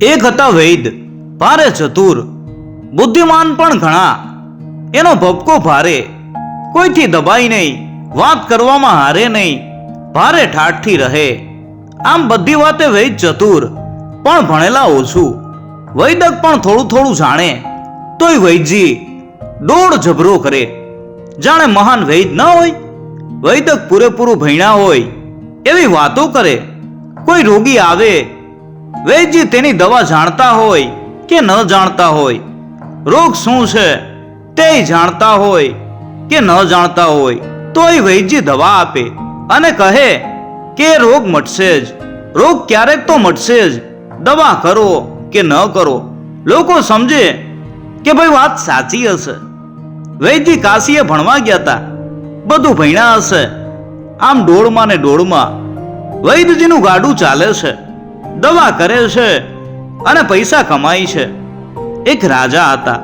એક હતા વૈદ, ભારે ચતુર, બુદ્ધિમાન પણ ઘણા. એનો ભપકો ભારે, કોઈથી દબાઈ નહીં, વાત કરવામાં હારે નહીં, ભારે ઠાઠથી રહે. આમ બધી વાતે વૈદ ચતુર, પણ ભણેલા ઓછું. વૈદક પણ થોડું થોડું જાણે, તોય વૈદજી દોડ જબરો કરે, જાણે મહાન વૈદ ન હોય. વૈદક પૂરેપૂરું ભણ્યા હોય એવી વાતો કરે. કોઈ રોગી આવે, વૈદજી તેની દવા જાણતા હોય કે ન જાણતા હોય, રોગ શું છે તે જાણતા હોય કે ન જાણતા હોય, તોય વૈદજી દવા આપે અને કહે કે રોગ મટશે જ, રોગ ક્યારેક તો મટશે જ, દવા કરો કે ન કરો. લોકો સમજે કે ભાઈ વાત સાચી હશે. વૈદજી કાશીએ ભણવા ગયા હતા, બધું ભણ્યા હશે. આમ ડોળમાં ને ડોળમાં વૈદજીનું ગાડું ચાલે છે, દવા કરે છે અને પૈસા કમાય છે. એક રાજા હતા,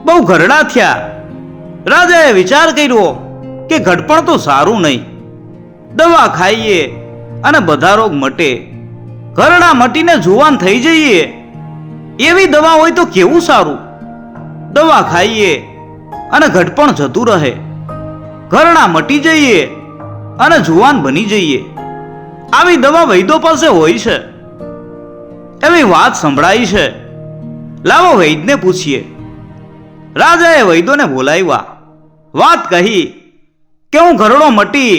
બહુ ઘરડા થયા. રાજાએ વિચાર કર્યો કે ઘડપણ તો સારું નહીં, દવા ખાઈએ અને બધા રોગ મટે. ઘરડા મટીને જુવાન થઈ જઈએ એવી દવા હોય તો કેવું સારું. દવા ખાઈએ અને ઘડપણ જતું રહે, ઘરડા મટી જઈએ અને જુવાન બની જઈએ. આવી દવા વૈદો પાસે હોય છે એવી વાત સંભળાઈ છે. લાવો વૈદને પૂછીએ. રાજાએ વૈદોને બોલાવ્યા, વાત કહી કે હું ઘરડો મટી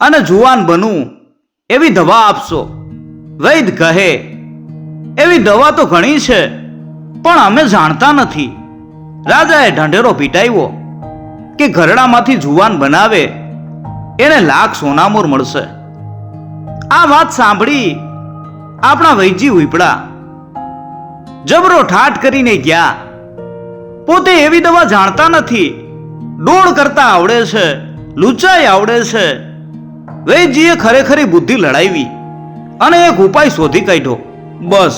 અને જુવાન બનું એવી દવા આપશો. વૈદ કહે, એવી દવા તો ઘણી છે પણ અમે જાણતા નથી. રાજાએ ઢંઢેરો પીટાવ્યો કે ઘરડામાંથી જુવાન બનાવે એને લાખ સોનામોર મળશે. આ વાત સાંભળી આપણા વૈદજી ઉપડ્યા, જબરો ઠાઠ કરીને ગયા. પોતે એવી દવા જાણતા નથી, ડોળ કરતા આવડે છે, લૂંચાઈ આવડે છે. વૈદજીએ ખરેખરી બુદ્ધિ લડાવી અને એક ઉપાય શોધી કાઢ્યો. બસ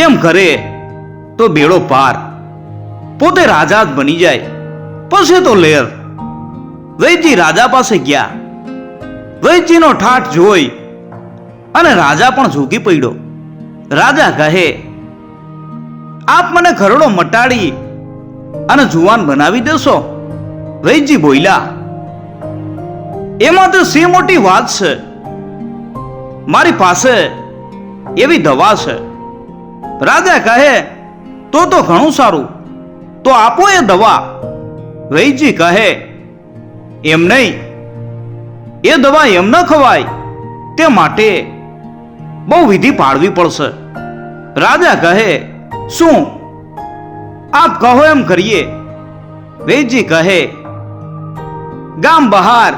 એમ કરે તો બેડો પાર, પોતે રાજા જ બની જાય, પછી તો લેર. વૈદજી રાજા પાસે ગયા. વૈદજીનો ઠાઠ જોઈ અને રાજા પણ ઝૂકી પડ્યો. રાજા કહે, આપ મને ઘરડો મટાડી અને જુવાન બનાવી દેશો? વૈદજી બોલ્યા, એમાં તો સી મોટી વાત છે. મારી પાસે એવી દવા છે. રાજા કહે, તો ઘણું સારું, તો આપો એ દવા. વૈદજી કહે, એમ નહીં, એ દવા એમ ન ખવાય, તે માટે બહુ વિધિ પાડવી પડશે. રાજા કહે, શું? આપ કહો એમ કરીએ. વૈદજી કહે, ગામ બહાર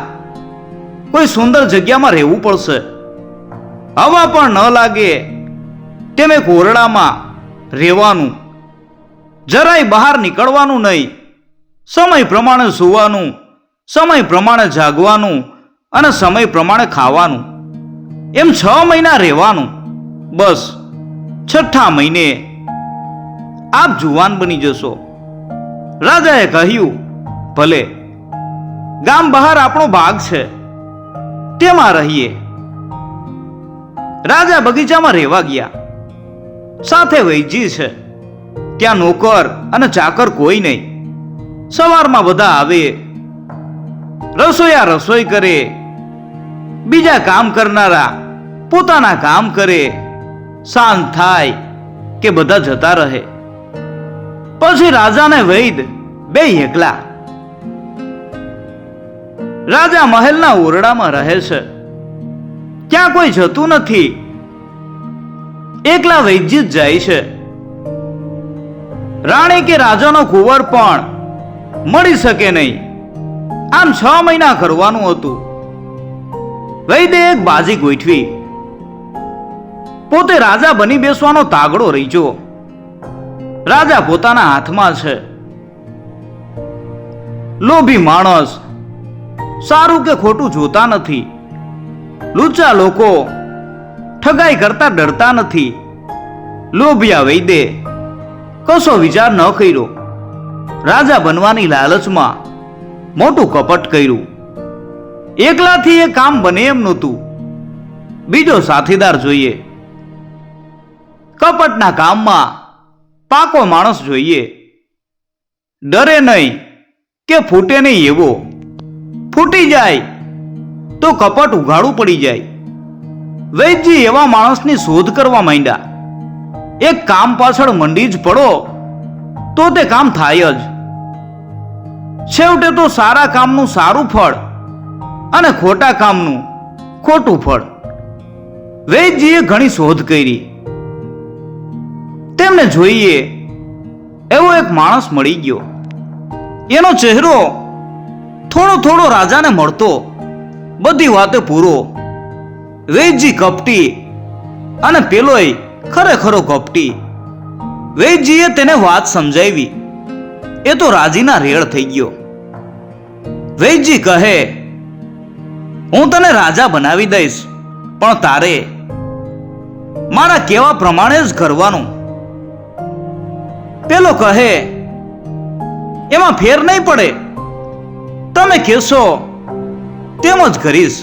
કોઈ સુંદર જગ્યામાં રહેવું પડશે, હવા પણ ન લાગે તેમ એક ઓરડામાં રહેવાનું, જરાય બહાર નીકળવાનું નહીં, સમય પ્રમાણે સૂવાનું, સમય પ્રમાણે જાગવાનું અને સમય પ્રમાણે ખાવાનું. એમ 6 મહિના રહેવાનું. બસ 6ઠા મહિને આપ જુવાન બની જશો. રાજાએ કહ્યું, ભલે, ગામ બહાર આપણો ભાગ છે, તેમાં રહીએ. રાજા બગીચામાં રહેવા ગયા. સાથે વૈદજી છે. ત્યાં નોકર અને ચાકર કોઈ નહીં. સવારમાં બધા આવે, રસોઈયા રસોઈ કરે, બીજા કામ કરનારા પોતાના કામ કરે. સાંજ થાય કે બધા જતા રહે. પછી રાજાને વૈદ બે એકલા. રાજા મહેલના ઓરડામાં રહે છે, ક્યાં કોઈ જતું નથી. એકલા વૈદજી જ જાય છે. રાણી કે રાજાનો કુંવર પણ મળી શકે નહીં. આમ 6 મહિના કરવાનું હતું. વૈદે એક બાજી ગોઠવી. પોતે રાજા બની બેસવાનો તાગડો રહીજો. રાજા પોતાના હાથમાં છે. લોભી માણસ સારું કે ખોટું જોતા નથી. લુચ્ચા લોકો ઠગાઈ કરતા ડરતા નથી. લોભિયા વૈદે કશો વિચાર ન કર્યો. રાજા બનવાની લાલચમાં મોટું કપટ કર્યું. એકલાથી એ કામ બને એમ નહોતું, બીજો સાથીદાર જોઈએ. કપટના કામમાં પાકો માણસ જોઈએ. ડરે નહીં કે ફૂટે નહીં એવો. ફૂટી જાય તો કપટ ઉઘાડું પડી જાય. વૈદ્યજી એવા માણસની શોધ કરવા માંડ્યા. એક કામ પાછળ મંડી જ પડો તો તે કામ થાય જ. છેવટે તો સારા કામનું સારું ફળ અને ખોટા કામનું ખોટું ફળ. વૈદ્યજીએ ઘણી શોધ કરી. તેમને જોઈએ એવો એક માણસ મળી ગયો. એનો ચહેરો થોડો થોડો રાજાને મળતો, બધી વાતે પૂરો. વૈદ્યજી કપટી અને પેલોય ખરેખરો કપટી. વૈદ્યજીએ તેને વાત સમજાવી. એ તો રાજીના રેડ થઈ ગયો. વૈદ્યજી કહે, હું તને રાજા બનાવી દઈશ, પણ તારે મારા કહેવા પ્રમાણે જ કરવાનું. પેલો કહે, એમાં ફેર નહીં પડે, તમે કહેશો તેમ જ કરીશ.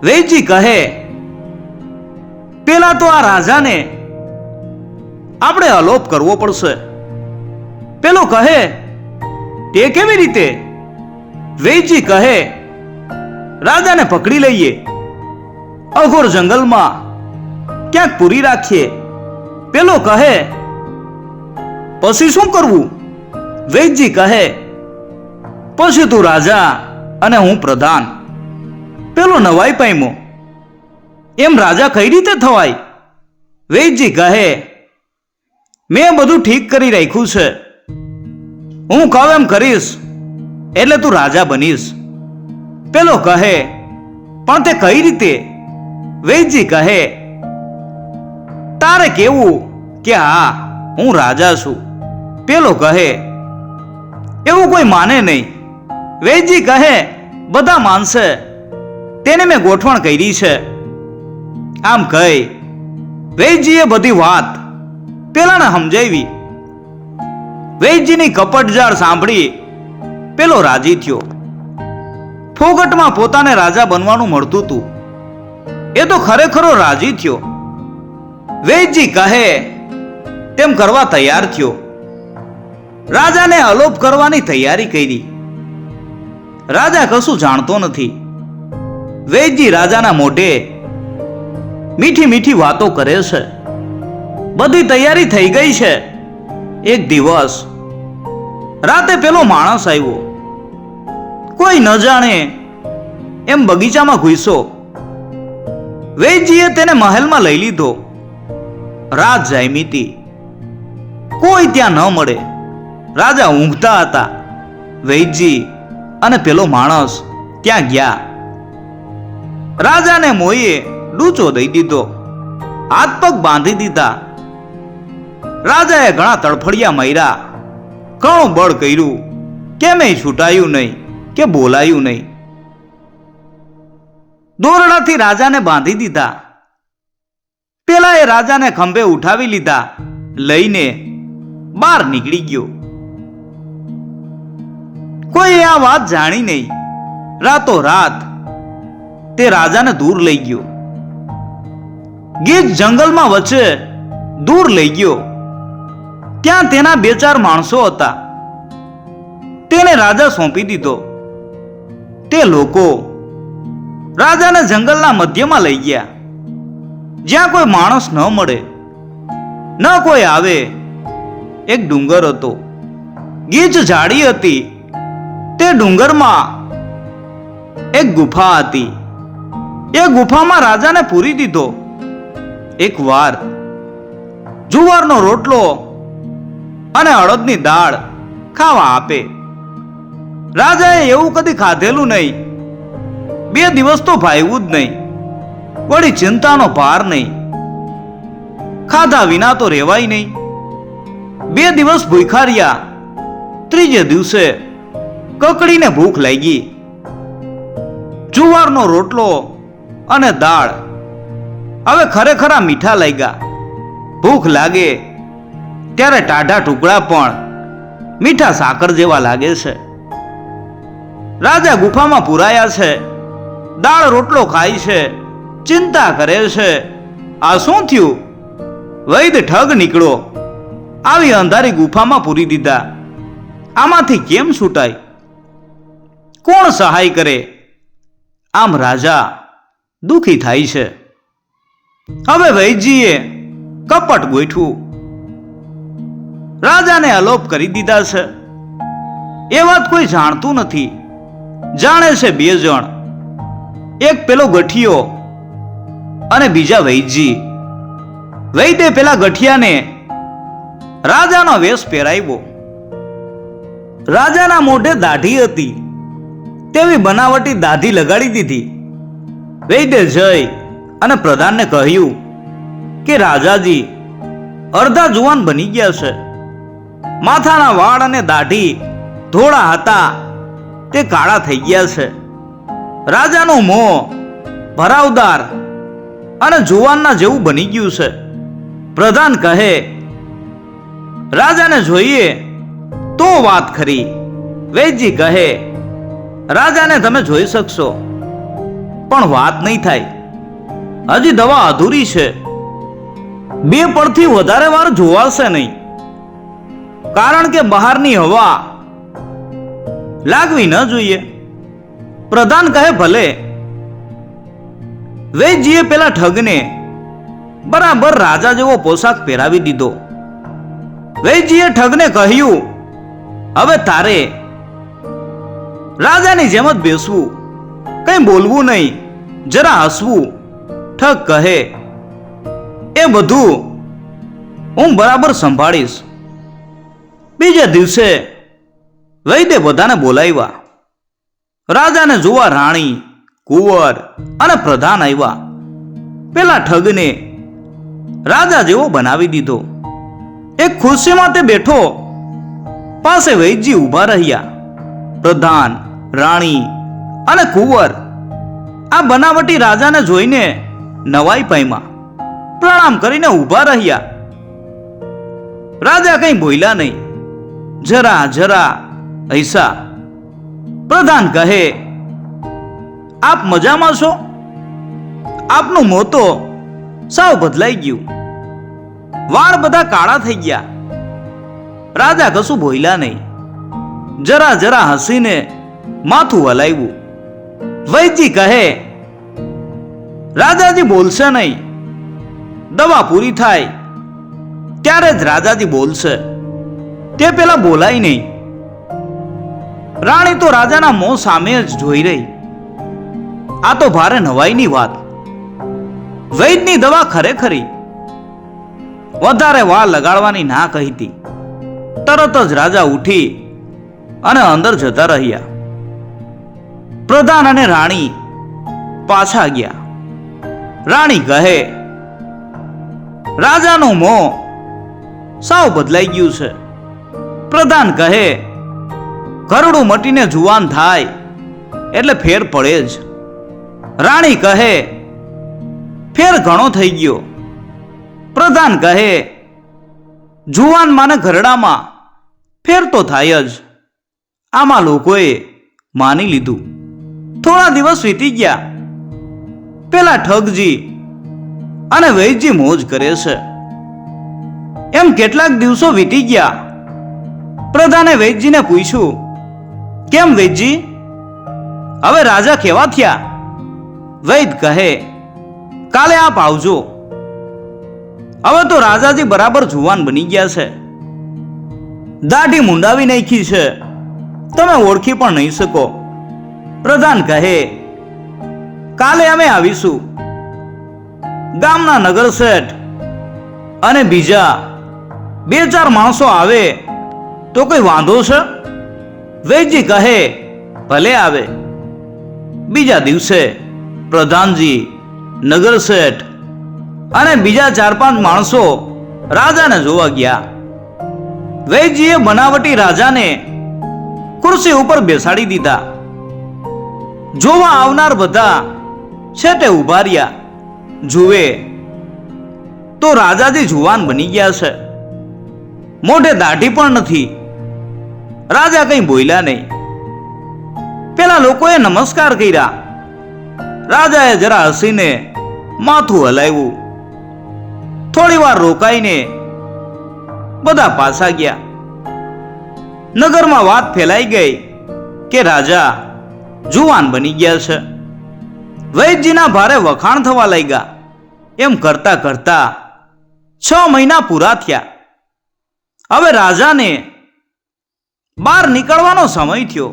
વૈદ્યજી કહે, પેલા તો આ રાજાને આપણે અલોપ કરવો પડશે. પેલો કહે, તે કેવી રીતે? વૈદ્યજી કહે, રાજાને પકડી લઈએ, અઘોર જંગલમાં ક્યાંક પૂરી રાખીએ. પેલો કહે, પછી શું કરવું? વૈદ્યજી કહે, પછી તું રાજા અને હું પ્રધાન. પેલો નવાઈ પામ્યો, એમ રાજા કઈ રીતે થવાય? વૈદ્યજી કહે, મેં બધું ઠીક કરી રાખ્યું છે. હું કહું એમ કરીશ એટલે તું રાજા બનીશ. પેલો કહે, પણ તે કઈ રીતે? વૈદ્યજી કહે, તારે કેવું કે હા હું રાજા છું. પેલો કહે, એવું કોઈ માને નહીં. વૈદ્યજી કહે, બધા માનશે, તેને મેં ગોઠવણ કરી છે. આમ કહી વૈદ્યજીએ બધી વાત પેલાને સમજાવી. વૈદ્યજીની કપટજાળ સાંભળી પેલો રાજી થયો. ફોગટમાં પોતાને રાજા બનવાનું મળતું હતું. એ તો ખરેખરો રાજી થયો. વૈદ્યજી કહે તેમ કરવા તૈયાર થયો. રાજાને અલોપ કરવાની તૈયારી કરી. રાજા કશું જાણતો નથી. વૈદ્યજી રાજાના મોઢે મીઠી મીઠી વાતો કરે છે. બધી તૈયારી થઈ ગઈ છે. એક દિવસ રાતે પેલો માણસ આવ્યો. કોઈ ન જાણે એમ બગીચામાં ઘૂસ્યો. વૈદ્યજીએ તેને મહેલમાં લઈ લીધો. રાત જામી હતી. કોઈ ત્યાં ન મળે. રાજા ઊંઘતા હતા. વૈદ્યજી અને પેલો માણસ ત્યાં ગયા. રાજાને મોઈએ ડૂચો દઈ દીધો. હાથ પગ બાંધી દીધા. રાજાએ ઘણા તડફડિયા માર્યા. ઘણું બળ કર્યું. કેમેય છૂટાયું નહીં કે બોલાયું નહીં. દોરડાથી રાજાને બાંધી દીધા. પેલાએ રાજાને ખંભે ઉઠાવી લીધા. લઈને બહાર નીકળી ગયો. કોઈ આ વાત જાણી નહીં. રાતો રાત તે રાજાને દૂર લઈ ગયો. ગીચ જંગલમાં વચ્ચે દૂર લઈ ગયો. ત્યાં તેના 2-4 માણસો હતા. તેને રાજા સોંપી દીધો. તે લોકો રાજાને જંગલના મધ્યમાં લઈ ગયા, જ્યાં કોઈ માણસ ન મળે, ન કોઈ આવે. એક ડુંગર હતો. ગીચ ઝાડી હતી. તે ડુંગરમાં એક ગુફા હતી. એ ગુફામાં રાજાને પૂરી દીધો. એક વાર જુવારનો રોટલો અને અડદની દાળ ખાવા આપે. રાજાએ એવું કદી ખાધેલું નહીં. 2 દિવસ તો ભાવ્યું જ નહીં. વળી ચિંતાનો ભાર નહીં. ખાધા વિના તો રહેવાય નહીં. 2 દિવસ ભૂખ્યા રહ્યા. ત્રીજે દિવસે કકડીને ભૂખ લાગી. જુવારનો રોટલો અને દાળ હવે ખરેખરા મીઠા લાગ્યા. ભૂખ લાગે ત્યારે ટાઢા ટુકડા પણ મીઠા સાકર જેવા લાગે છે. રાજા ગુફામાં પુરાયા છે. દાળ રોટલો ખાય છે. ચિંતા કરે છે. આ શું થયું? વૈદ ઠગ નીકળો, આવી અંધારી ગુફામાં પૂરી દીધા. આમાંથી કેમ છૂટાય? કોણ સહાય કરે? આમ રાજા દુખી થાય છે. હવે વૈદજીએ કપટ ગોઠવું, રાજાને અલોપ કરી દીધા છે. એ વાત કોઈ જાણતું નથી. જાણે છે બે જણ, એક પેલો ગઠિયો અને બીજા વૈદજી. વૈદે પેલા ગઠિયાને રાજાનો વેશ પહેરાવ્યો. રાજાના મોઢે દાઢી હતી, તેવી બનાવટી દાઢી લગાડી દીધી. વૈદે જઈ અને પ્રધાનને કહ્યું કે રાજાજી અડધા જુવાન બની ગયા છે. માથાના વાળ અને દાઢી ધોળા હતા તે કાળા થઈ ગયા છે. રાજાનું મોં ભરાવદાર અને જુવાનના જેવું બની ગયું છે. પ્રધાન કહે, રાજાને જોઈએ તો વાત ખરી. વૈદજી કહે, રાજાને તમે જોઈ શકશો, પણ વાત નહીં થાય. હજી દવા અધૂરી છે. 2 પળથી વધારે વાર જોવાશે નહીં, કારણ કે બહારની હવા લાગવી ન જોઈએ. પ્રધાન કહે, ભલે. વૈદજીએ પેલા ઠગને બરાબર રાજા જેવો પોશાક પહેરાવી દીધો. વૈદજીએ ઠગને કહ્યું, હવે તારે રાજાની જેમ જ બેસવું, કંઈ બોલવું નહીં, જરા હસવું. ઠગ કહે, એ બધું હું બરાબર સંભાળીશ. બીજા દિવસે વૈદે બધાને બોલાવ્યા. રાજાને જોવા રાણી, કુંવર અને પ્રધાન આવ્યા. પેલા ઠગને રાજા જેવો બનાવી દીધો. એક ખુરશીમાં તે બેઠો, પાસે વૈદજી ઊભા રહ્યા. પ્રધાન, રાણી અને કુંવર આ બનાવટી રાજાને જોઈને નવાઈ પામ્યા. પ્રણામ કરીને ઊભા રહ્યા. રાજા કંઈ બોલ્યા નહીં, જરા જરા હૈસા. પ્રધાન કહે, આપ મજામાં છો? આપનું મોં તો સાવ બદલાઈ ગયું, વાળ બધા કાળા થઈ ગયા. રાજા કશું બોલ્યા નહીં, જરા જરા હસીને માથું હલાવ્યું. વૈદજી કહે, રાજાજી બોલશે નહીં. દવા પૂરી થાય ત્યારે જ રાજાજી બોલશે, તે પેલા બોલાય નહીં. રાણી તો રાજાના મોં સામે જ જોઈ રહી. આ તો ભારે નવાઈની વાત. વૈદની દવા ખરેખરી. વધારે વાર લગાડવાની ના કહી હતી. તરત જ રાજા ઉઠી અને અંદર જતા રહ્યા. પ્રધાન અને રાણી પાછા ગયા. રાણી કહે, રાજાનું મોં સાવ બદલાઈ ગયું છે. પ્રધાન કહે, ઘરડું મટીને જુવાન થાય એટલે ફેર પડે જ. રાણી કહે, ફેર ઘણો થઈ ગયો. પ્રધાન કહે, જુવાન માને ઘરડામાં ફેર તો થાય જ. આમાં લોકોએ માની લીધું. થોડા દિવસ વીતી ગયા. પેલા ઠગજી અને વૈદજી મોજ કરે છે. એમ કેટલાક દિવસો વીતી ગયા. પ્રધાને વૈદજીને પૂછ્યું, કેમ વૈદજી, હવે રાજા કેવા થયા? વૈદ કહે, કાલે આપ આવજો. હવે તો રાજાજી બરાબર જુવાન બની ગયા છે. દાઢી મુંડાવી નાખી છે, તમે ઓળખી પણ નહીં શકો. પ્રધાન કહે, કાલે અમે આવીશું. ગામના નગર શેઠ અને બીજા 2-4 માણસો આવે તો કોઈ વાંધો છે? વૈદજી કહે, ભલે આવે. બીજા દિવસે પ્રધાનજી, નગર શેઠ અને બીજા 4-5 માણસો રાજાને જોવા ગયા. વૈદજીએ બનાવટી રાજાને ખુરશી ઉપર બેસાડી દીધા. જોવા આવનાર બધા છેટે ઉભા રહ્યા. જુએ તો રાજાજી જુવાન બની ગયા છે. મોઢે દાઢી પણ નથી. રાજા કંઈ બોલ્યા નહીં. પેલા લોકોએ નમસ્કાર કર્યા. રાજાએ જરા હસીને માથું હલાવ્યું. થોડી વાર રોકાઈને બધા પાછા ગયા. નગરમાં વાત ફેલાઈ ગઈ કે રાજા જુવાન બની ગયા છે. વૈદ્યજીના ભારે વખાણ થવા લાગ્યા. એમ કરતા કરતા 6 મહિના પૂરા થયા. હવે રાજાને બહાર નીકળવાનો સમય થયો.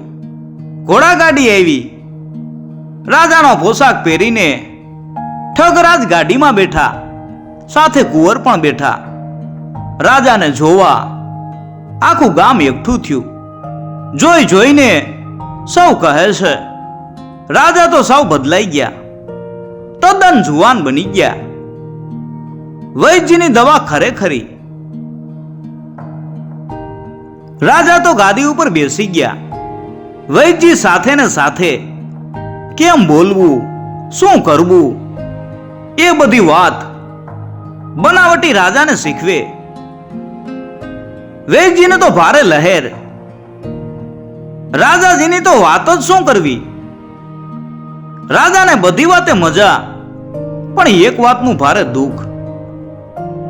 ઘોડાગાડી આવી. રાજાનો પોશાક પહેરીને ઠગરાજ ગાડીમાં બેઠા, સાથે કુંવર પણ બેઠા. રાજાને જોવા આખું ગામ એકઠું થયું. જોઈ જોઈને સૌ કહે છે, રાજા તો સાવ બદલાઈ ગયા, તદ્દન જુવાન બની ગયા. વૈદ્યજીની દવા ખરેખરી. રાજા તો ગાદી ઉપર બેસી ગયા. વૈદ્યજી સાથે ને સાથે કેમ બોલવું, શું કરવું, એ બધી વાત બનાવટી રાજાને શીખવે. વૈદ્યજીને તો ભારે લહેર. રાજાજીની તો વાત જ શું કરવી. રાજાને બધી વાતે મજા, પણ એક વાતનું ભારે દુઃખ.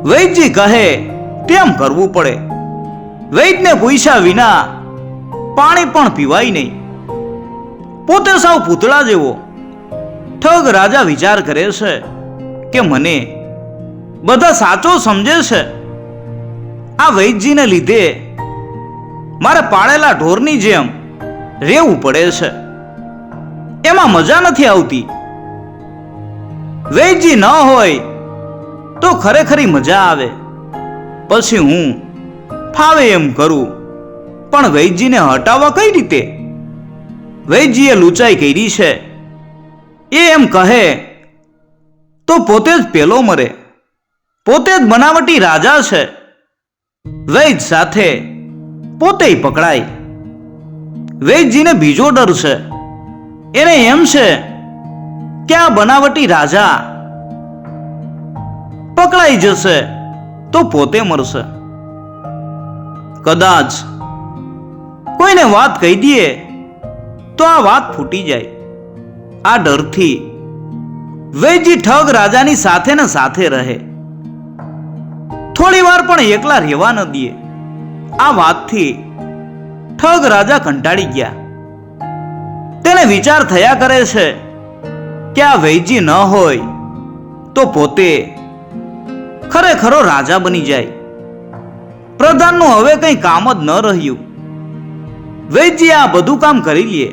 વૈદ્યજી કહે તેમ કરવું પડે. વૈદ્યને પૂછ્યા વિના પાણી પણ પીવાય નહીં. પોતે સાવ પૂતળા જેવો. ઠગ રાજા વિચાર કરે છે કે મને બધા સાચો સમજે છે. આ વૈદ્યજીને લીધે મારે પાળેલા ઢોરની જેમ રહેવું પડે છે. એમાં મજા નથી આવતી. વૈદ્યજી ન હોય તો ખરેખરી મજા આવે. પછી હું ફાવે એમ કરું, પણ વૈદ્યજીને હટાવવા કઈ રીતે? વૈદ્યજીએ લૂંચાઈ કરી છે. એ એમ કહે તો પોતે જ પેલો મરે. પોતે જ બનાવટી રાજા છે. વૈદ્ય સાથે પોતે પકડાય. વૈદ્યજીને બીજો ડર છે. એને એમ છે કે આ બનાવટી રાજા પકડાઈ જશે તો પોતે મરશે. કદાચ કોઈને વાત કહી દઈએ તો આ વાત ફૂટી જાય. આ ડરથી વૈદ્યજી ઠગ રાજાની સાથે ને સાથે રહે. થોડી વાર પણ એકલા રહેવા ન દે. આ વાતથી ઠગ રાજા કંટાળી ગયા. તેને વિચાર થયા કરે છે કે આ વૈદ્યજી ન હોય તો પોતે ખરેખરો રાજા બની જાય. પ્રધાનનું હવે કંઈ કામ જ ન રહ્યું. વૈદ્યજી આ બધું કામ કરી લે.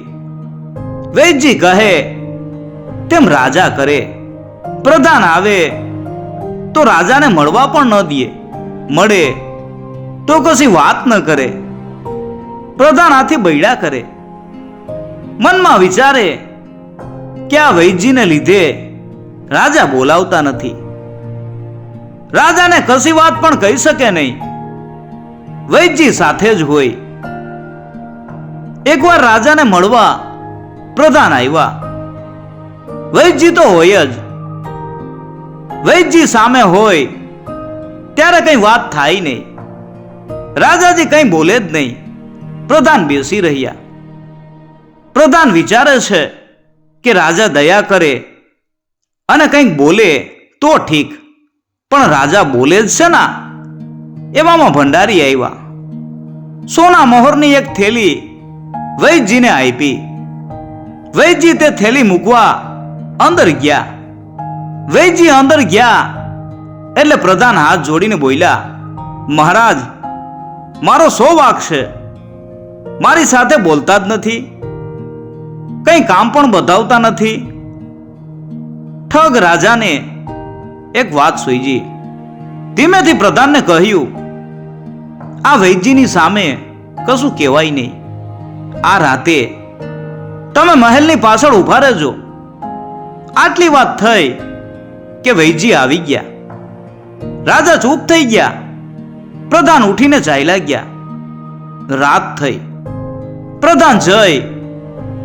વૈદ્યજી કહે તેમ રાજા કરે. પ્રધાન આવે તો રાજાને મળવા પણ ન દે. મળે તો કશી વાત ન કરે. પ્રધાન આથી બૈડા કરે. મનમાં વિચારે કે આ વૈદ્યજીને લીધે રાજા બોલાવતા નથી. રાજાને કશી વાત પણ કહી શકે નહીં. વૈદ્યજી સાથે જ હોય. એકવાર રાજાને મળવા પ્રધાન આવ્યા. વૈદ્યજી તો હોય જ. વૈદ્યજી સામે હોય ત્યારે કઈ વાત થાય નહીં. રાજાજી કઈ બોલે જ નહીં. પ્રધાન બેસી રહ્યા. પ્રધાન વિચારે છે કે રાજા દયા કરે અને કંઈક બોલે તો ઠીક, પણ રાજા બોલે જ છે ના. એવામાં ભંડારી આવ્યા. સોના મોહરની એક થેલી વૈદ્યજીને આપી. વૈદ્યજી તે થેલી મૂકવા અંદર ગયા. વૈદ્યજી અંદર ગયા એટલે પ્રધાન હાથ જોડીને બોલ્યા, મહારાજ, મારો 100 વાંક છે. મારી સાથે બોલતા જ નથી, કંઈ કામ પણ બતાવતા નથી. ઠગ રાજાને એક વાત સૂઝી. ધીમેથી પ્રધાનને કહ્યું, આ વૈદ્યજીની સામે કશું કહેવાય નહીં. આ રાતે તમે મહેલની પાછળ ઊભા રહેજો. આટલી વાત થઈ કે વૈદ્યજી આવી ગયા. રાજા ચૂપ થઈ ગયા. પ્રધાન ઉઠીને ચાલ્યા ગયા. રાત થઈ. પ્રધાન જઈ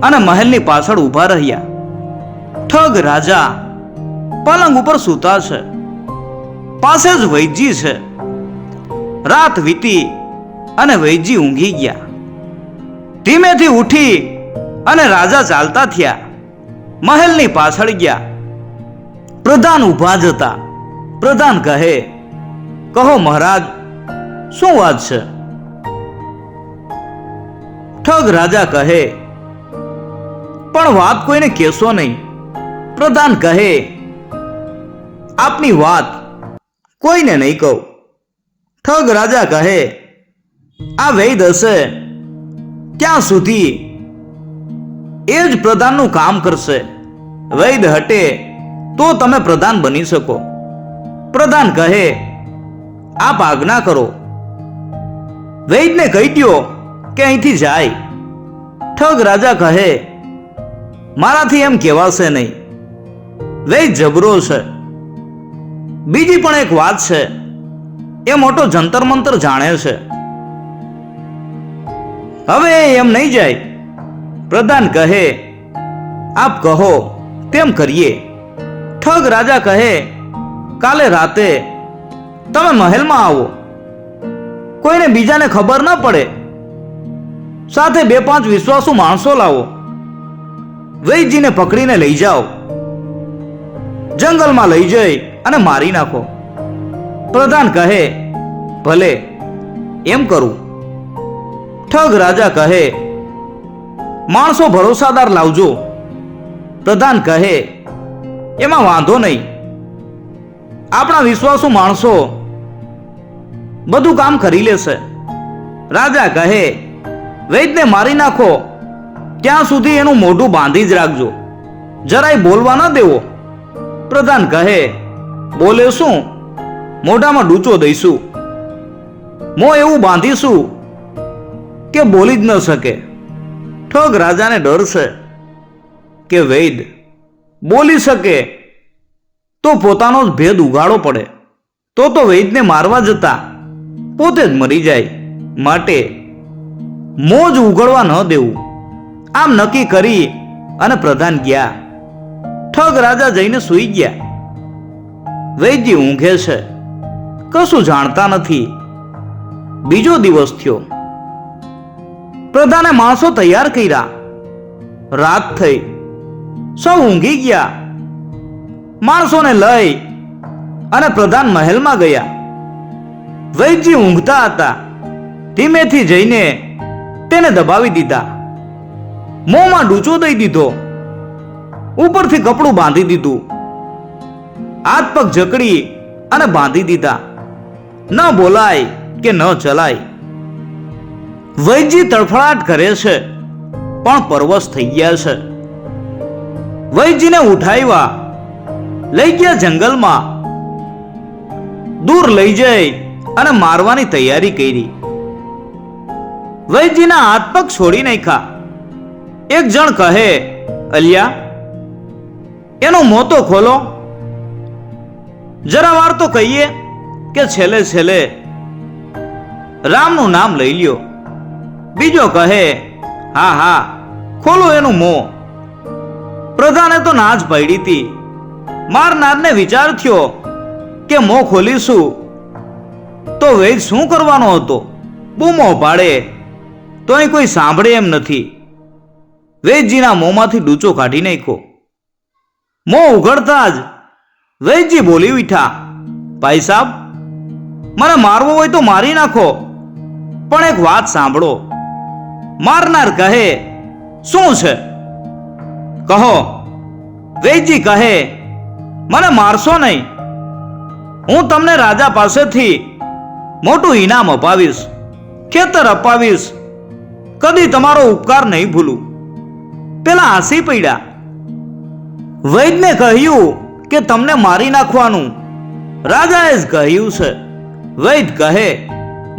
અને મહેલની પાછળ ઊભા રહ્યા. ઠગ રાજા પલંગ ઉપર સૂતા છે. પાસે જ વૈદ્યજી છે. રાત વીતી અને વૈદ્યજી ઊંઘી ગયા. ધીમેથી ઉઠી અને રાજા ચાલતા થયા. મહેલની પાછળ ગયા. પ્રધાન ઊભા જ હતા. પ્રધાન કહે, કહો મહારાજ, શું વાત છે? ઠગ રાજા કહે, પણ વાત કોઈને કહેશો નહીં. પ્રધાન કહે, આપની વાત કોઈને નહીં કહું. ઠગ રાજા કહે, આ વૈદ હશે ત્યાં સુધી એ જ પ્રધાનનું કામ કરશે. વૈદ હટે તો તમે પ્રધાન બની શકો. પ્રધાન કહે, આપ આજ્ઞા કરો. વૈદને કહી દ્યો કે અહીંથી જાય. ઠગ રાજા કહે, મારાથી એમ કહેવાશે નહીં. વૈદ જબરો છે. બીજી પણ એક વાત છે, એ મોટો જંતર મંતર જાણે છે. હવે એમ નહીં જાય. પ્રધાન કહે, આપ કહો તેમ કરીએ. ઠગ રાજા કહે, કાલે રાતે તમે મહેલમાં આવો. કોઈને બીજાને ખબર ન પડે. સાથે 2-5 વિશ્વાસુ માણસો લાવો. વૈદજીને પકડીને લઈ જાઓ. જંગલમાં લઈ જઈ અને મારી નાખો. પ્રધાન કહે, ભલે, એમ કરું. ઠગ રાજા કહે, માણસો ભરોસાદાર લાવજો. પ્રધાન કહે, એમાં વાંધો નહીં. આપણા વિશ્વાસુ માણસો બધું કામ કરી લેશે. રાજા કહે, વૈદને મારી નાખો ત્યાં સુધી એનું મોઢું બાંધી જ રાખજો. જરાય બોલવા ન દેવો. પ્રધાન કહે, બોલે શું? મોઢામાં ડૂચો દઈશું. મોં એવું બાંધીશું કે બોલી જ ન શકે. ઠગ રાજાને ડર છે કે વૈદ બોલી શકે તો પોતાનો જ ભેદ ઉગાડો પડે. તો વૈદને મારવા જતા પોતે જ મરી જાય. માટે મોં જ ઉઘડવા ન દેવું. આમ નક્કી કરી અને પ્રધાન ગયા. ઠગ રાજા જઈને સૂઈ ગયા. વૈદજી ઊંઘે છે, કશું જાણતા નથી. બીજો દિવસ થયો. પ્રધાને માણસો તૈયાર કર્યા. રાત થઈ, સૌ ઊંઘી ગયા. માણસોને લઈ અને પ્રધાન મહેલમાં ગયા. વૈદજી ઊંઘતા હતા. ધીમેથી જઈને તેને દબાવી દીધા. મોંમાં ડૂચો દઈ દીધો. ઉપરથી કપડું બાંધી દીધું. હાથ પગ જકડી અને બાંધી દીધા. ન બોલાય કે ન ચલાય. વૈદજી તડફડાટ કરે છે, પણ પરવશ થઈ ગયા છે. વૈદજીને ઉઠાવ્યા, લઈ ગયા જંગલમાં. દૂર લઈ જઈ અને મારવાની તૈયારી કરી. વૈદજીના હાથ પગ છોડી નાખ્યા. એક જણ કહે, અલ્યા, એનું મોં તો ખોલો. જરા વાર તો કહીએ કે છેલ્લે છેલ્લે રામનું નામ લઈ લ્યો. બીજો કહે, હા હા, ખોલો એનું મોં. પ્રધાને તો ના જ પાડી હતી. મારનારને વિચાર થયો કે મોં ખોલીશું તો વૈદ શું કરવાનો હતો? બૂમો પાડે તો અહીં કોઈ સાંભળે એમ નથી. વૈદજીના મોંમાંથી ડૂચો કાઢી નાખ્યો. મોં ઉઘડતા જ વૈદજી બોલી ઉઠ્યા, ભાઈ સાહેબ, મને મારવો હોય તો મારી નાખો, પણ એક વાત સાંભળો. મારનાર કહે, શું છે? કહો. વૈદજી કહે, મને મારશો નહીં. હું તમને રાજા પાસેથી મોટું ઇનામ અપાવીશ, ખેતર અપાવીશ. કદી તમારો ઉપકાર નહીં ભૂલું. પેલા હસી પડ્યા. વૈદને કહ્યું કે તમને મારી નાખવાનું રાજાએ જ કહ્યું છે. વૈદ કહે,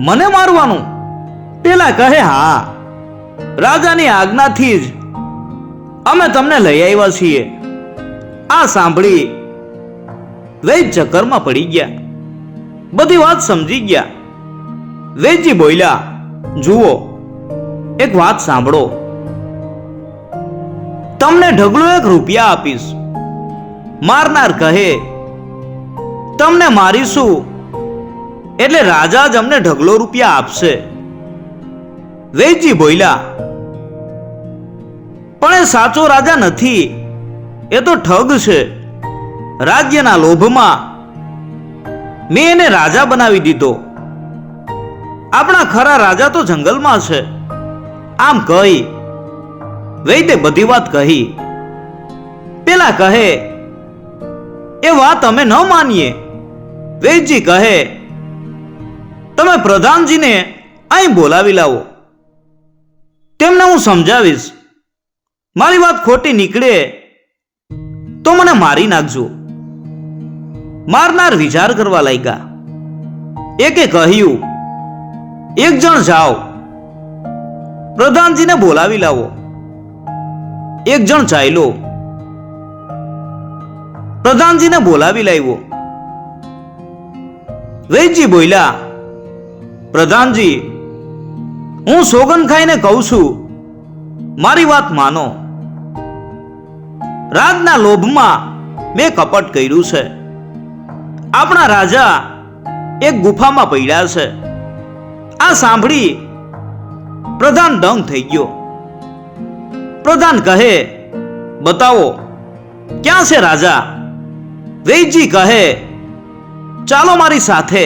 મને મારવાનું? પેલા કહે, હા, રાજાની આજ્ઞાથી જ અમે તમને લઈ આવ્યા છીએ. આ સાંભળી વૈદ ચક્કરમાં પડી ગયા. બધી વાત સમજી ગયા. વૈદજી બોલ્યા, જુઓ, એક વાત સાંભળો. તમને ઢગલો 1 રૂપિયા આપીશ. મારનાર કહે, તમને મારીશું એટલે રાજા જ અમને ઢગલો રૂપિયા આપશે. વૈદજી બોલ્યા, પણ એ સાચો રાજા નથી, એ તો ઠગ છે. રાજ્યના લોભમાં મેં એને રાજા બનાવી દીધો. આપણા ખરા રાજા તો જંગલમાં છે. આમ કહી વૈદ્ય બધી વાત કહી. પેલા કહે, એ વાત અમે ન માનીએ. વૈદ્યજી કહે, તમે પ્રધાનજીને અહીં બોલાવી લાવો, તેમને હું સમજાવીશ. મારી વાત ખોટી નીકળે તો મને મારી નાખજો. મારનાર વિચાર કરવા લાગ્યા. એકે કહ્યું, એક જણ જાઓ, પ્રધાનજીને બોલાવી લાવો. એક જણ ચાલ્યો, પ્રધાનજીને બોલાવી લાવ્યો. વૈદ્યજી બોલ્યા, પ્રધાનજી, હું સોગન ખાઈને કહું છું, મારી વાત માનો. રાજના લોભમાં મેં કપટ કર્યું છે. આપણા રાજા એક ગુફામાં પડ્યા છે. આ સાંભળી પ્રધાન દંગ થઈ ગયો. પ્રધાન કહે, બતાવો ક્યાં છે રાજા? વૈદ્યજી કહે, ચાલો મારી સાથે.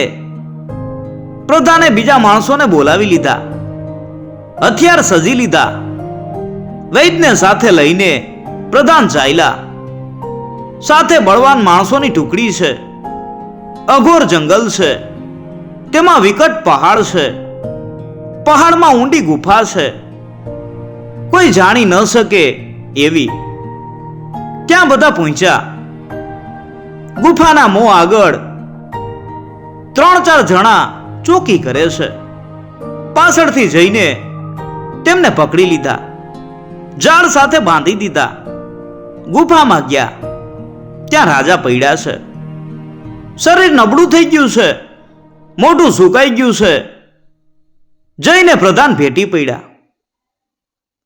પ્રધાને બીજા માણસોને બોલાવી લીધા, હથિયાર સજી લીધા. વૈદ્યને સાથે લઈને પ્રધાન ચાલ્યા. સાથે બળવાન માણસોની ટુકડી છે. અઘોર જંગલ છે, તેમાં વિકટ પહાડ છે. પહાડમાં ઊંડી ગુફા છે, કોઈ જાણી ન શકે એવી. ત્યાં બધા પહોંચ્યા. ગુફાના મોં આગળ 3-4 જણા ચોકી કરે છે. પાછળથી જઈને તેમને પકડી લીધા, જાળ સાથે બાંધી દીધા. ગુફામાં ગયા. ત્યાં રાજા પડ્યા છે. શરીર નબળું થઈ ગયું છે, મોઢું સુકાઈ ગયું છે. જઈને પ્રધાન ભેટી પડ્યા.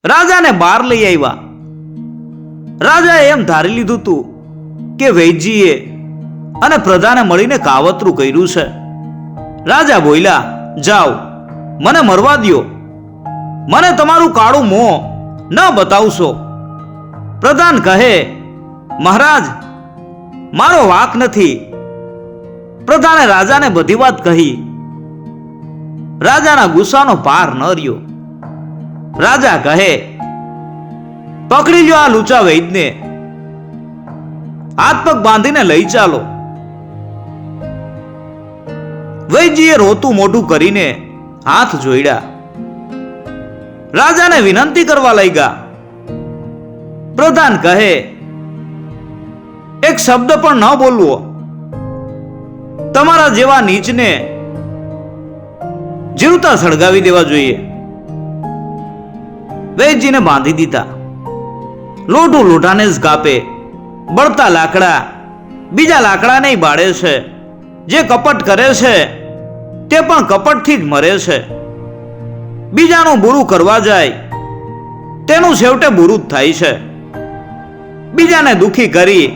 રાજાને બહાર લઈ આવ્યા. રાજાએ એમ ધારી લીધું હતું કે વૈદ્યજીએ અને પ્રધાને મળીને કાવતરું કર્યું છે. રાજા બોલ્યા, જાઓ, મને મરવા દ્યો. મને તમારું કાળું મોં ન બતાવશો. પ્રધાન કહે, મહારાજ, મારો વાંક નથી. પ્રધાને રાજાને બધી વાત કહી. રાજાના ગુસ્સાનો પાર ન રહ્યો. રાજા કહે, પકડી લ્યો આ લુચા વૈદ્યને, હાથ પગ બાંધીને લઈ ચાલો. વૈદ્યજીએ રોતું મોઢું કરીને હાથ જોડ્યા. રાજાને વિનંતી કરવા લાગ્યા. પ્રધાન કહે, એક શબ્દ પણ ન બોલવો. તમારા જેવા નીચને જીવતા સળગાવી દેવા જોઈએ. વૈદ્યજીને બાંધી દીધા. લોઢું લોઢાને જ કાપે. બળતા લાકડા બીજા લાકડાને બાળે છે. જે કપટ કરે છે તે પણ કપટથી જ મરે છે. બીજાનું બુરું કરવા જાય તેનું છેવટે બુરું જ થાય છે. બીજાને દુખી કરી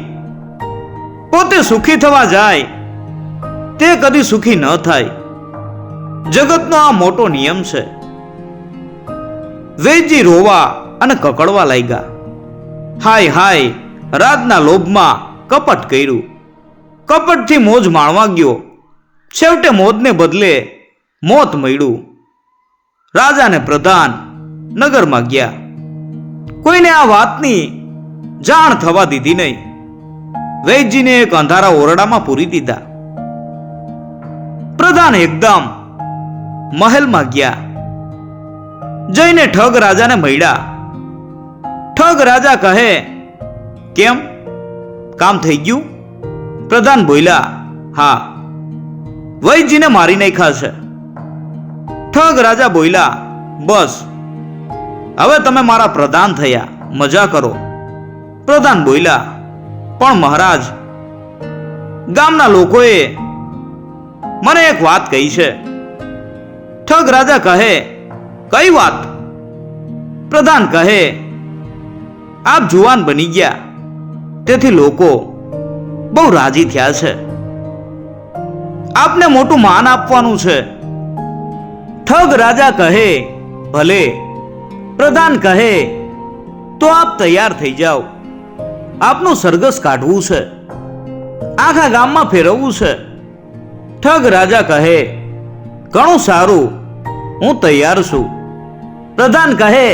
પોતે સુખી થવા જાય તે કદી સુખી ન થાય. જગતનો આ મોટો નિયમ છે. વૈદ્યજી રોવા અને કકડવા લાગ્યા. હાય હાય, રાજના લોભમાં કપટ કર્યું. કપટથી મોજ માણવા ગયો. છેવટે મોજને બદલે મોત મળ્યું. રાજાને પ્રધાન નગરમાં ગયા. કોઈને આ વાતની જાણ થવા દીધી નહીં. વૈદ્યજીને એક અંધારા ઓરડામાં પૂરી દીધા. પ્રધાન એકદમ મહેલમાં ગયા. જઈને ઠગ રાજાને મળ્યા. ઠગ રાજા કહે, કેમ, કામ થઈ ગયું? પ્રધાન બોલ્યા, હા, વૈદ્યજીને મારી નાખ્યા છે. ઠગ રાજા બોલ્યા, બસ, હવે તમે મારા પ્રધાન થયા, મજા કરો. પ્રધાન બોલ્યા, પણ મહારાજ, ગામના લોકોએ મને એક વાત કહી છે. ઠગ રાજા કહે, કઈ વાત? પ્રધાન કહે, આપ જુવાન બની ગયા, તેથી લોકો બહુ રાજી થયા છે. આપને મોટું માન આપવાનું છે. ઠગ રાજા કહે, ભલે. પ્રધાન કહે, તો આપ તૈયાર થઈ જાઓ. આપનું સરઘસ કાઢવું છે, આખા ગામમાં ફેરવવું છે. ઠગ રાજા કહે, ઘણું સારું, હું તૈયાર છું. પ્રધાન કહે,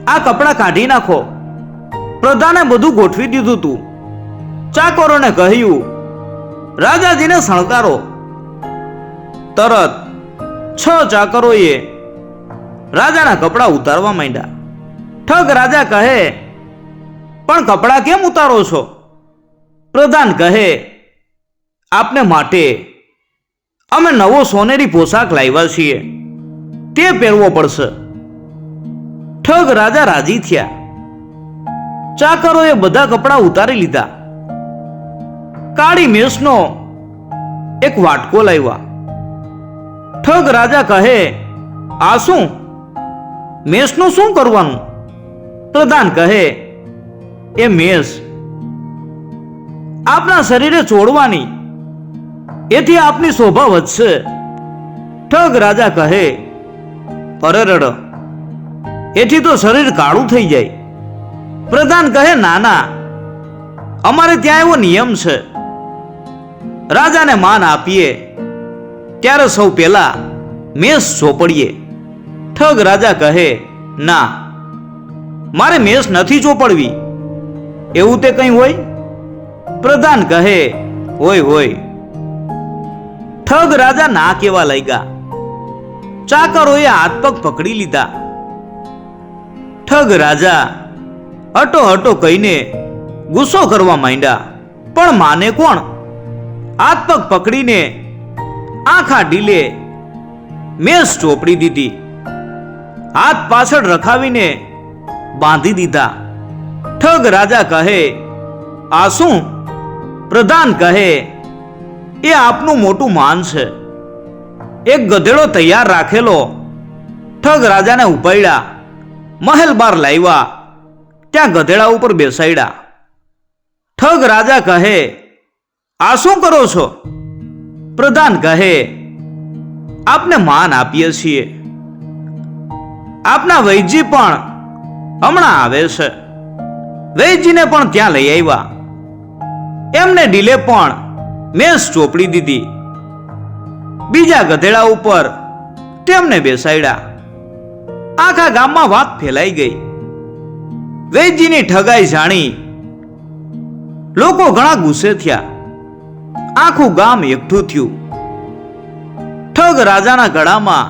આ કપડાં કાઢી નાખો. પ્રધાને બધું ગોઠવી દીધું તું. ચાકરોને કહ્યું, રાજાજીને શણગારો. તરત 6 ચાકરોએ રાજાના કપડાં ઉતારવા માંડ્યા. ઠગ રાજા કહે, પણ કપડાં કેમ ઉતારો છો? પ્રધાન કહે, આપને માટે અમે નવો સોનેરી પોશાક લાવ્યા છીએ, તે પહેરવો પડશે. ઠગ રાજા રાજી થયા. ચાકરોએ બધા કપડાં ઉતારી લીધા. કાળી મેષનો એક વાટકો લાવ્યા. ઠગ રાજા કહે, આ શું? મેષનું શું કરવાનું? પ્રધાન કહે, એ મેષ આપના શરીરે ચોડવાની, એથી આપની શોભા વધશે. ઠગ રાજા કહે, અરે રડ, એથી તો શરીર કાળું થઈ જાય. પ્રધાન કહે, ના, અમારે ત્યાં એવો નિયમ છે, રાજાને માન આપીએ ત્યારે સૌ પહેલા મેષ ચોપડીએ. ઠગ રાજા કહે, ના, મારે મેષ નથી ચોપડવી. એવું તે કંઈ હોય? પ્રધાન કહે, હોય. ઠગ રાજા ના કેવા લાગ્યા. ચાકરોએ હાથ પગ પકડી લીધા. ઠગ રાજા હટો કહીને ગુસ્સો કરવા માંડ્યા, પણ માને કોણ? હાથ પગ પકડીને આખા ઢીલે મેષ ચોપડી દીધી. હાથ પાછળ રખાવીને બાંધી દીધા. ઠગ રાજા કહે, આ શું? પ્રધાન કહે, એ આપનું મોટું માન છે. એક ગધેડો તૈયાર રાખેલો. ઠગ રાજાને ઉપાડ્યા, મહેલ બહાર લાવ્યા, ત્યાં ગધેડા ઉપર બેસાડ્યા. ઠગ રાજા કહે, આ શું કરો છો? પ્રધાન કહે, આપને માન આપીએ છીએ. આપના વૈદજી પણ હમણાં આવે છે. વૈદજીને પણ ત્યાં લઈ આવ્યા. એમને ઢીલે પણ મેષ ચોપડી દીધી. બીજા ગધેડા ઉપર તેમને બેસાડ્યા. આખા ગામમાં વાત ફેલાઈ ગઈ. વૈદજીની ઠગાઈ જાણી લોકો ઘણા ગુસ્સે થયા. આખું ગામ એકઠું થયું. ઠગ રાજાના ગળામાં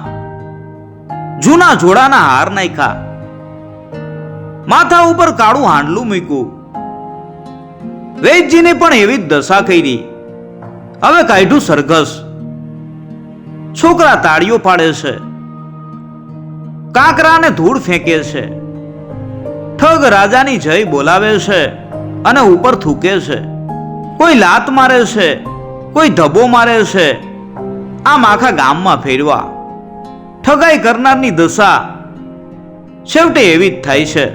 જૂના જોડાના હાર નાખ્યા. માથા ઉપર કાળું હાંડલું મૂક્યું. વૈદજીને પણ એવી જ દશા કરી. હવે કાઢ્યું સરઘસ. છોકરા તાળીઓ પાડે છે, કાંકરાને ધૂળ ફેંકે છે. ઠગ રાજાની જય બોલાવે છે અને ઉપર થૂકે છે. કોઈ લાત મારે છે, કોઈ ધબ્બો મારે છે. આમ આખા ગામમાં ફેરવા. ઠગાઈ કરનારની દશા છેવટે એવી જ થાય છે.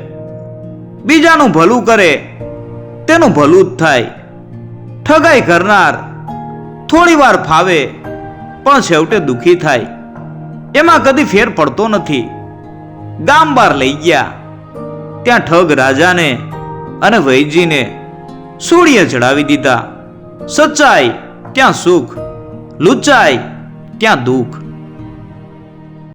બીજાનું ભલું કરે તેનું ભલું જ થાય. ઠગાઈ કરનાર થોડી વાર ફાવે પણ છેવટે દુખી થાય. એમાં કદી ફેર પડતો નથી. ગામ બહાર લઈ ગયા. ત્યાં ઠગ રાજાને અને વૈદજીને સૂળીએ ચડાવી દીધા. સચ્ચાઈ ત્યાં સુખ, લુચ્ચાઈ ત્યાં દુઃખ.